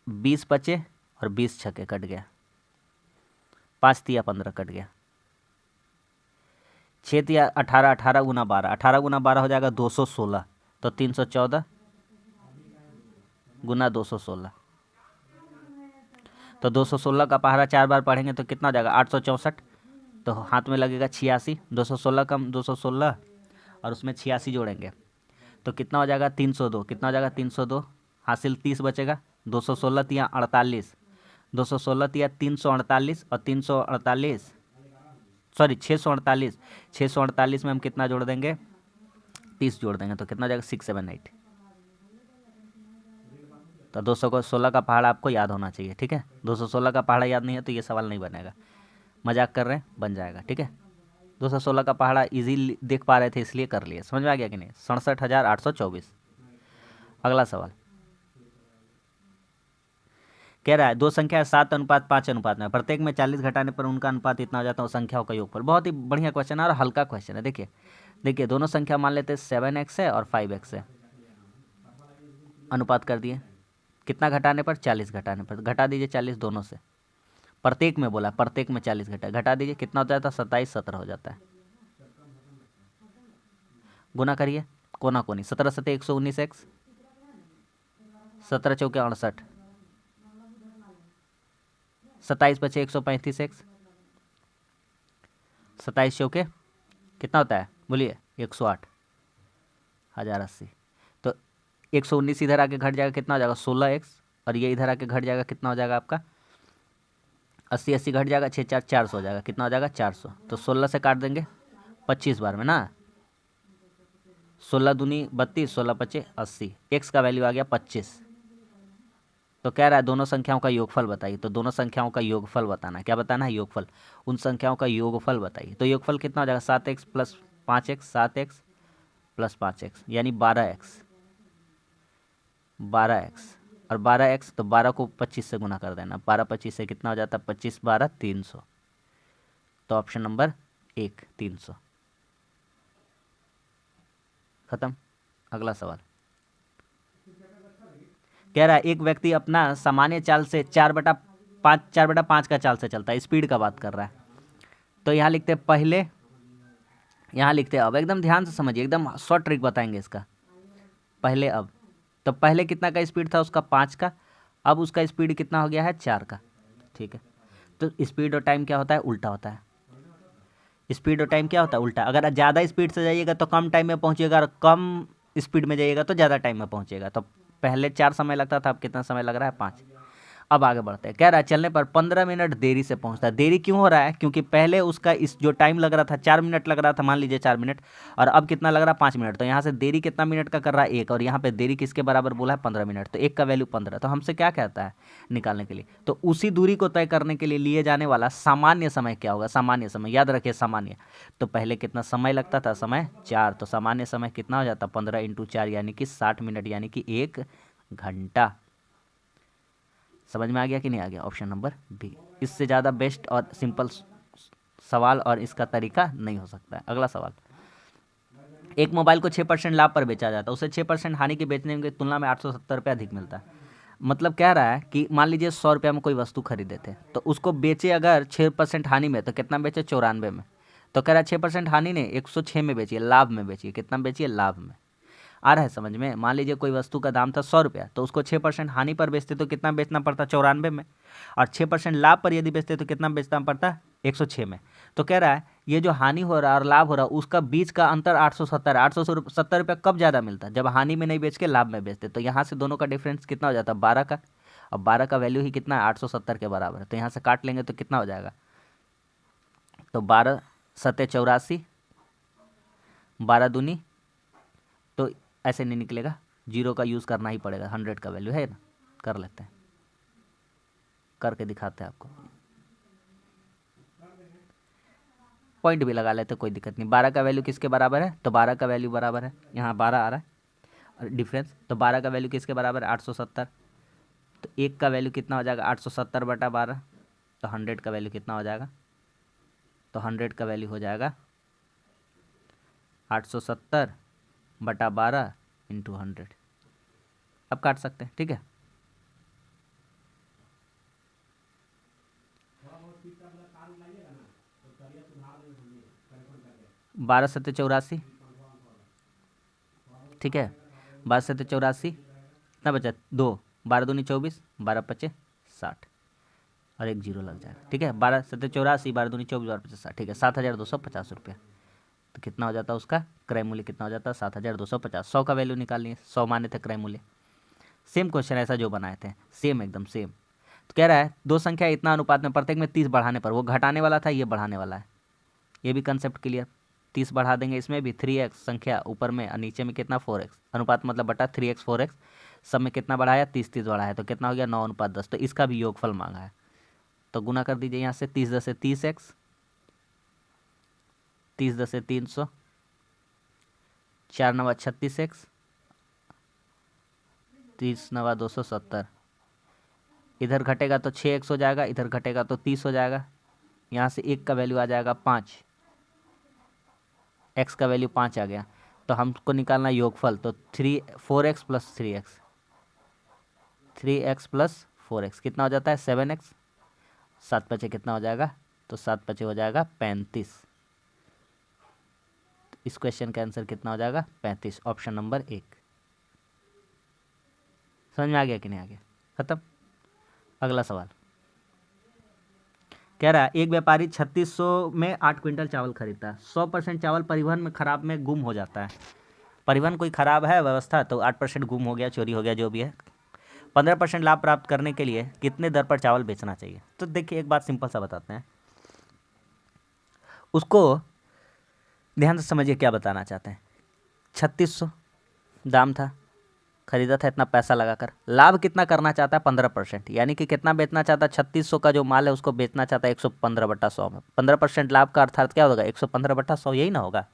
20 बचे और 20 छक्के कट गया, 5 तिया 15 कट गया, 6 तिया 18, 18 × 12, 18 × 12 हो जाएगा 216, तो 314 × 216, तो 216 का पहाड़ा 4 बार पढ़ेंगे तो कितना हो जाएगा 864, तो हाथ में लगेगा 86, 216 कम 216 और उसमें 86 जोड़ेंगे तो कितना हो जाएगा 302, कितना हो जाएगा 302, हासिल 30 बचेगा, 216 तिया 48, 216 तिया 348 और 348 सॉरी 648, 648 में हम कितना जोड़ देंगे 30 जोड़ देंगे तो कितना हो जाएगा 678। तो 216 का पहाड़ा आपको याद होना चाहिए, ठीक है। 216 का पहाड़ा याद नहीं है तो ये सवाल नहीं बनेगा, मजाक कर रहे हैं, बन जाएगा, ठीक है। 216 का पहाड़ा इजी देख पा रहे थे इसलिए कर लिए, समझ में आ गया कि नहीं। 67,824। अगला सवाल कह रहा है दो संख्या है 7:5 अनुपात में, प्रत्येक में 40 घटाने पर उनका अनुपात इतना हो जाता है संख्याओं का योगफल। बहुत ही बढ़िया क्वेश्चन है और हल्का क्वेश्चन है। देखिए देखिए दोनों संख्या मान लेते हैं 7x है और 5x है, अनुपात कर दिए, कितना घटाने पर 40 घटाने पर, घटा दीजिए 40 दोनों से, प्रत्येक में बोला, प्रत्येक में 40 घटा दीजिए, कितना हो जाता है 27, 17 हो जाता है, गुना करिए कोना कोनी, 17 सत्ते 119x, 17 चौके 68, 27 बचे 135x, 27 चौके कितना होता है बोलिए 108, 1080। तो 119 इधर आके घट जाएगा, कितना हो जाएगा 16x, और ये इधर आके घट जाएगा, कितना हो जाएगा आपका 80, 80 घट जाएगा, 6 4 400 हो जाएगा, कितना हो जाएगा 400। तो 16 से काट देंगे 25 बार में ना, 16 दूनी 32, 16 पचे 80, एक्स का वैल्यू आ गया 25। तो कह रहा है दोनों संख्याओं का योगफल बताइए, तो दोनों संख्याओं का योगफल बताना है, क्या बताना है योगफल, उन संख्याओं का योगफल बताइए। तो योगफल कितना हो जाएगा 7x + 5x, 7x + 5x यानी 12x, 12x और 12x, तो 12 को 25 से गुना कर देना, 12 25 से कितना हो जाता है 25 12 300, तो ऑप्शन नंबर 1 300 खत्म। अगला सवाल कह रहा है एक व्यक्ति अपना सामान्य चाल से 4/5 का चाल से चलता है, स्पीड का बात कर रहा है। तो यहाँ लिखते हैं पहले, यहाँ लिखते हैं अब, एकदम ध्यान से समझिए, एकदम शॉर्ट ट्रिक बताएंगे इसका। पहले अब, तो पहले कितना का स्पीड था उसका 5 का, अब उसका स्पीड कितना हो गया है 4 का, ठीक है। तो स्पीड और टाइम क्या होता है उल्टा होता है, स्पीड और टाइम क्या होता है उल्टा। अगर ज़्यादा स्पीड से जाइएगा तो कम टाइम में पहुंचिएगा, और कम स्पीड में जाइएगा तो ज़्यादा टाइम में पहुंचेगा। तो पहले 4 समय लगता था, अब कितना समय लग रहा है 5। अब आगे बढ़ते हैं, कह रहा है चलने पर 15 मिनट देरी से पहुंचता है। देरी क्यों हो रहा है, क्योंकि पहले उसका इस जो टाइम लग रहा था 4 मिनट लग रहा था, मान लीजिए 4 मिनट, और अब कितना लग रहा है 5 मिनट। तो यहाँ से देरी कितना मिनट का कर रहा है 1, और यहाँ पे देरी किसके बराबर बोला है 15 मिनट, तो 1 का वैल्यू 15। तो हमसे क्या कहता है निकालने के लिए, तो उसी दूरी को तय करने के लिए लिए जाने वाला सामान्य समय क्या होगा, सामान्य समय याद रखिए सामान्य। तो पहले कितना समय लगता था, समय 4, तो सामान्य समय कितना हो जाता 15 × 4 यानी कि 60 मिनट, यानी कि 1 घंटा। समझ में आ गया कि नहीं आ गया, ऑप्शन नंबर बी। इससे ज़्यादा बेस्ट और सिंपल सवाल और इसका तरीका नहीं हो सकता है। अगला सवाल, एक मोबाइल को 6% लाभ पर बेचा जाता है, उसे 6% हानि के बेचने की तुलना में 870 रुपये अधिक मिलता है। मतलब कह रहा है कि मान लीजिए 100 रुपया में कोई वस्तु खरीदे थे, तो उसको बेचे अगर 6% हानि में, तो कितना बेचे? 94 में। तो कह रहा है 6% हानि नहीं, 106 में बेचिए, लाभ में बेचिए। कितना बेचिए? लाभ में। आ रहा है समझ में? मान लीजिए कोई वस्तु का दाम था 100 रुपया, तो उसको 6% हानि पर बेचते तो कितना बेचना पड़ता? 94 में। और 6% लाभ पर यदि बेचते तो कितना बेचना पड़ता? 106 में। तो कह रहा है ये जो हानि हो रहा है और लाभ हो रहा है उसका बीच का अंतर 870 है। 870 रुपया कब ज़्यादा मिलता? जब हानि में नहीं बेच के लाभ में बेचते। तो यहाँ से दोनों का डिफरेंस कितना हो जाता? 12 का। अब 12 का वैल्यू ही कितना है? 870 के बराबर है। तो यहाँ से काट लेंगे तो कितना हो जाएगा? तो 12 सत्ते 84, 12 दूनी, तो ऐसे नहीं निकलेगा, जीरो का यूज़ करना ही पड़ेगा। 100 का वैल्यू है ना, कर लेते हैं, करके दिखाते हैं आपको। पॉइंट भी लगा लेते, कोई दिक्कत नहीं। 12 का वैल्यू किसके बराबर है? तो 12 का वैल्यू बराबर है, यहाँ 12 आ रहा है डिफरेंस। तो 12 का वैल्यू किसके बराबर है? 870। तो 1 का वैल्यू कितना हो जाएगा? 870/12। तो 100 का वैल्यू कितना हो जाएगा? तो 100 का वैल्यू हो जाएगा 870/12 इंटू 100। अब काट सकते हैं, ठीक है। 12 सत्ते 84, ठीक है। 12 सत्ते 84, कितना बचा? 2, 12 दूनी 24, 12 पचे 60, और एक जीरो लग जाएगा, ठीक है। 12 सत्ते 84, 12 दूनी 24, 12 पचे 60, ठीक है। 7250 रुपया। तो कितना हो जाता है उसका क्रय मूल्य? कितना हो जाता है? 7250। 100 का वैल्यू निकालनी है, 100 माने थे क्रय मूल्य। सेम क्वेश्चन ऐसा जो बनाए थे, सेम एकदम सेम। तो कह रहा है दो संख्या इतना अनुपात में, प्रत्येक में 30 बढ़ाने पर, वो घटाने वाला था, ये बढ़ाने वाला है। ये भी कंसेप्ट क्लियर। 30 बढ़ा देंगे, इसमें भी 3x संख्या ऊपर में और नीचे में कितना? 4x। अनुपात मतलब बटा 3x 4x। सब में कितना बढ़ाया? 30 30 बढ़ाया, तो कितना हो गया? 9:10। तो इसका भी योगफल मांगा है, तो गुना कर दीजिए यहाँ से। 30 10 से 30x, 30 10 से 300, 4 9 36x, 30 9 270। इधर घटेगा तो 6x हो जाएगा, इधर घटेगा तो 30 हो जाएगा। यहाँ से 1 का वैल्यू आ जाएगा 5, x का वैल्यू 5 आ गया। तो हमको निकालना योगफल, तो 4x plus 3x, 3x plus 4x कितना हो जाता है? 7x। 7 पचे कितना हो जाएगा? तो 7 पचे हो जाएगा 35। इस क्वेश्चन का आंसर कितना हो जाएगा? 35, ऑप्शन नंबर 1। समझ में आ गया कि नहीं आ गया? खत्म। अगला सवाल कह रहा है एक व्यापारी 3600 में 8 क्विंटल चावल खरीदता है। 100% चावल परिवहन में खराब में गुम हो जाता है। परिवहन कोई खराब है व्यवस्था, तो 8% गुम हो गया, चोरी हो गया, जो भी है। 15% लाभ प्राप्त करने के लिए कितने दर पर चावल बेचना चाहिए? तो देखिए एक बात सिंपल सा बताते हैं, उसको ध्यान से समझिए क्या बताना चाहते हैं। 3600 दाम था, खरीदा था इतना पैसा लगाकर। लाभ कितना करना चाहता है? 15%, यानी कि कितना बेचना चाहता है? 3600 का जो माल है उसको बेचना चाहता है 115/100 में। 15% लाभ का अर्थात क्या होगा? 115/100, यही ना होगा?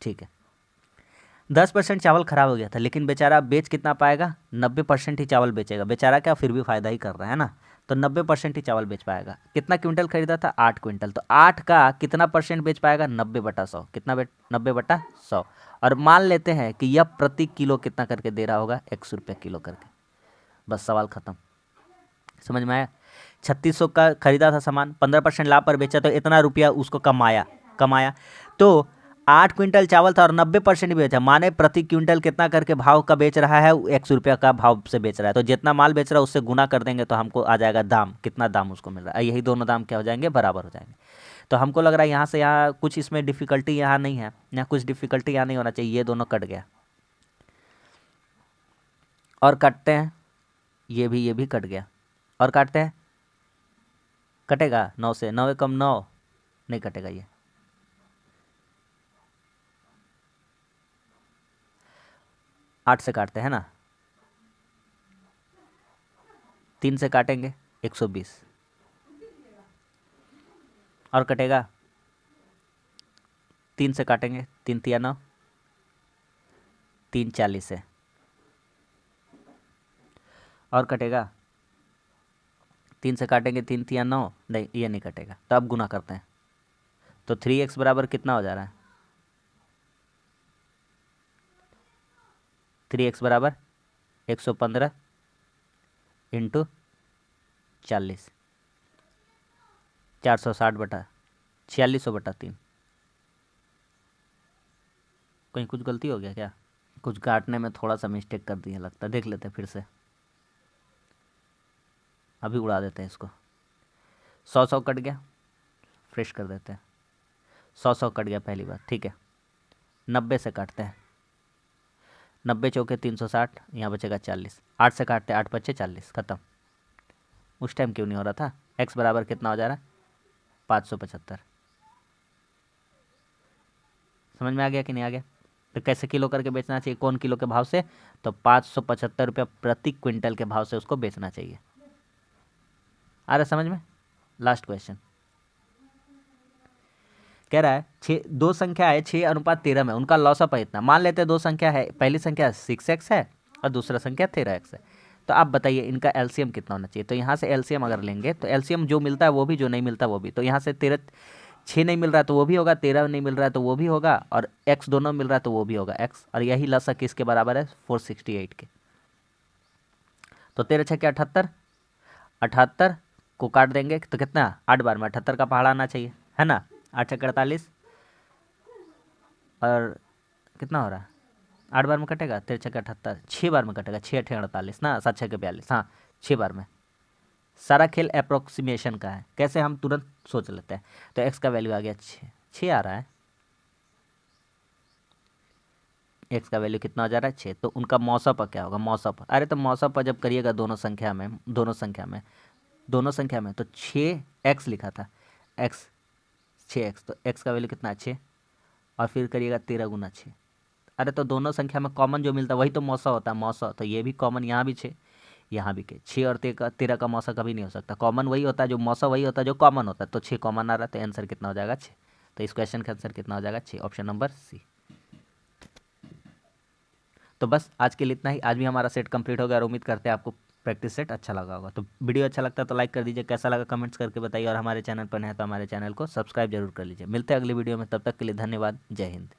ठीक है। 10% चावल खराब हो गया था, लेकिन बेचारा बेच कितना पाएगा? 90% ही चावल बेचेगा। बेचारा क्या, फिर भी फायदा ही कर रहा है ना, तो 90% ही चावल बेच पाएगा। कितना क्विंटल खरीदा था? 8 क्विंटल। तो 8 का कितना परसेंट बेच पाएगा? 90/100। कितना 90/100। और मान लेते हैं कि यह प्रति किलो कितना करके दे रहा होगा? 100 रुपये किलो करके। बस सवाल खत्म। समझ में आया? 3600 का खरीदा था सामान, 15% लाभ पर बेचा, तो इतना रुपया उसको कमाया। तो 8 क्विंटल चावल था और 90% बेचा, माने प्रति क्विंटल कितना करके भाव का बेच रहा है? 100 रुपया का भाव से बेच रहा है। तो जितना माल बेच रहा है उससे गुना कर देंगे तो हमको आ जाएगा दाम, कितना दाम उसको मिल रहा है। यही दोनों दाम क्या हो जाएंगे? बराबर हो जाएंगे। तो हमको लग रहा है यहाँ से यहाँ कुछ इसमें डिफिकल्टी यहाँ नहीं है, यहाँ कुछ डिफिकल्टी यहाँ नहीं होना चाहिए। ये दोनों कट गया, और काटते हैं, ये भी कट गया, और काटते हैं, कटेगा 9 से। 9 कम 9 नहीं कटेगा, ये 8 से काटते हैं ना, 3 से काटेंगे 120, और कटेगा 3 से काटेंगे, 3 तिया 9, 3 40 है, और कटेगा 3 से काटेंगे, 3 तिया 9, नहीं ये नहीं कटेगा। तो अब गुना करते हैं, तो 3x बराबर कितना हो जा रहा है? 3x बराबर 115 इंटू 40, 460/4600/3। कहीं कुछ गलती हो गया क्या? कुछ काटने में थोड़ा सा मिस्टेक कर दिया लगता है, देख लेते हैं फिर से, अभी उड़ा देते हैं इसको। 100 कट गया, फ्रेश कर देते हैं। 100 कट गया पहली बार, ठीक है। 90 से काटते हैं, 90 चौके 360, यहाँ बचेगा 40। 8 से काटते हैं, 8 बचे 40, खत्म। उस टाइम क्यों नहीं हो रहा था? x बराबर कितना हो जा रहा है? 575। समझ में आ गया कि नहीं आ गया? तो कैसे किलो करके बेचना चाहिए, कौन किलो के भाव से? तो 575 रुपया प्रति क्विंटल के भाव से उसको बेचना चाहिए। आ रहा समझ में? लास्ट क्वेश्चन कह रहा है दो संख्या है 6:13 में, उनका लॉसअप है इतना। मान लेते हैं दो संख्या है, पहली संख्या 6x है और दूसरा संख्या 13x है। तो आप बताइए इनका एलसीएम कितना होना चाहिए। तो यहाँ से एलसीएम अगर लेंगे तो एलसीएम जो मिलता है वो भी, जो नहीं मिलता वो भी। तो यहाँ से 6 नहीं मिल रहा है तो वो भी होगा, 13 नहीं मिल रहा है तो वो भी होगा, और x दोनों मिल रहा है तो वो भी होगा x। और यही लॉसअप किसके बराबर है? 468 के। तो 13 6 78, 78 को काट देंगे तो कितना? 8 बार में 78 का पहाड़ा आना चाहिए, है ना। 8 6 48 और कितना हो रहा है? 8 बार में कटेगा, 13 6 78, 6 बार में कटेगा, 6 8 48 ना, 7 6 42, हाँ 6 बार में। सारा खेल अप्रोक्सीमेशन का है, कैसे हम तुरंत सोच लेते हैं। तो x का वैल्यू आ गया 6 आ रहा है। x का वैल्यू कितना हो जा रहा है? 6। तो उनका मौसम पर क्या होगा? मौसम पर, अरे तो मौसम पर जब करिएगा दोनों संख्या में तो 6x लिखा था, x 6x, तो x का वैल्यू कितना है? 6। और फिर करिएगा 13 गुना 6। अरे तो दोनों संख्या में कॉमन जो मिलता है वही तो मौसा होता है, मौसा। तो ये भी कॉमन, यहाँ भी 6, यहाँ भी के 6 और 13 का मौसा कभी नहीं हो सकता। कॉमन वही होता है जो मौसा, वही होता है जो कॉमन होता है। तो 6 कॉमन आ रहा है, तो आंसर कितना हो जाएगा? 6। तो इस क्वेश्चन का आंसर कितना हो जाएगा? 6, ऑप्शन नंबर सी। तो बस आज के लिए इतना ही। आज भी हमारा सेट कंप्लीट हो गया और उम्मीद करते हैं आपको प्रैक्टिस सेट अच्छा लगा होगा। तो वीडियो अच्छा लगता है तो लाइक कर दीजिए, कैसा लगा कमेंट्स करके बताइए, और हमारे चैनल पर नए हैं तो हमारे चैनल को सब्सक्राइब जरूर कर लीजिए। मिलते हैं अगली वीडियो में, तब तक के लिए धन्यवाद। जय हिंद।